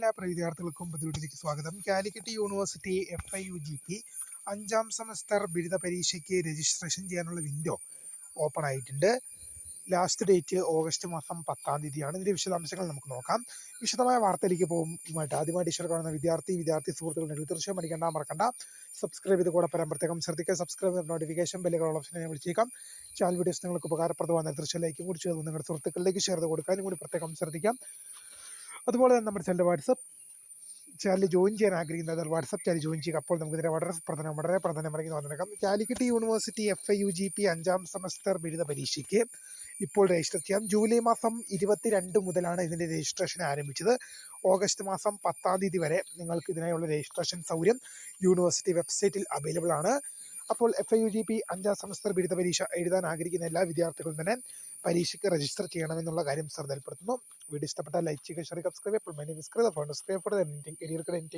എല്ലാ വിദ്യാർത്ഥികൾക്കും പുതിയതിലേക്ക് സ്വാഗതം. കാലിക്കറ്റ് യൂണിവേഴ്സിറ്റി FIUGP 5ാം സെമസ്റ്റർ ബിരുദ പരീക്ഷയ്ക്ക് രജിസ്ട്രേഷൻ ചെയ്യാനുള്ള വിൻഡോ ഓപ്പൺ ആയിട്ടുണ്ട്. ലാസ്റ്റ് ഡേറ്റ് ഓഗസ്റ്റ് മാസം 10-ാം തീയതിയാണ്. ഇതിൻ്റെ വിശദാംശങ്ങൾ നമുക്ക് നോക്കാം. വിശദമായ വാർത്തയിലേക്ക് പോകുമ്പോഴായിട്ട് ആദ്യമായിട്ട് ഈശ്വർ കാണുന്ന വിദ്യാർത്ഥി സുഹൃത്തുക്കളുണ്ടെങ്കിൽ തീർച്ചയായും മറക്കണ്ട സബ്സ്ക്രൈബ് ചെയ്ത് കൂടെ പ്രത്യേകം ശ്രദ്ധിക്കുക. സബ്സ്ക്രൈബ് ചെയ്ത് നോട്ടിഫിക്കേഷൻ ബെല്ലുകളുള്ള ഓപ്ഷനെ വിളിച്ചേക്കാം. ചാനൽ വീഡിയോസ് നിങ്ങൾക്ക് ഉപകാരപ്രദമായ തീർച്ചയായും ലൈക്കും കൂടി ചെയ്ത് നിങ്ങളുടെ സുഹൃത്തുക്കളിലേക്ക് ഷെയർ ചെയ്ത് കൊടുക്കാനും കൂടി പ്രത്യേകം ശ്രദ്ധിക്കാം. അതുപോലെ തന്നെ നമ്മുടെ ചാനൽ ജോയിൻ ചെയ്യാൻ ആഗ്രഹിക്കുന്നത് വാട്സപ്പ് ചാനൽ ജോയിൻ ചെയ്യുക. അപ്പോൾ നമുക്ക് ഇതിൻ്റെ വളരെ പ്രധാനമായി വന്നേക്കാം. കാലിക്കറ്റ് യൂണിവേഴ്സിറ്റി FIUGP 5ാം സെമസ്റ്റർ ബിരുദ പരീക്ഷയ്ക്ക് ഇപ്പോൾ രജിസ്റ്റർ ചെയ്യാം. ജൂലൈ മാസം 22 മുതലാണ് ഇതിൻ്റെ രജിസ്ട്രേഷൻ ആരംഭിച്ചത്. ഓഗസ്റ്റ് മാസം 10-ാം തീയതി വരെ നിങ്ങൾക്ക് ഇതിനായുള്ള രജിസ്ട്രേഷൻ സൗകര്യം യൂണിവേഴ്സിറ്റി വെബ്സൈറ്റിൽ അവൈലബിൾ ആണ്. അപ്പോൾ FIUGP 5ാം സെമസ്റ്റർ ബിരുദ പരീക്ഷ എഴുതാൻ ആഗ്രഹിക്കുന്ന എല്ലാ വിദ്യാർത്ഥികളും തന്നെ പരീക്ഷയ്ക്ക് രജിസ്റ്റർ ചെയ്യണമെന്നുള്ള കാര്യം ശ്രദ്ധയിൽപ്പെടുത്തുന്നു. വീഡിയോ ഇഷ്ടപ്പെട്ടാൽ ലൈക്ക് ചെയ്യുക, ഷെയർ, സബ്സ്ക്രൈബ്. അപ്പോൾ my name is Kritha, founder of career career.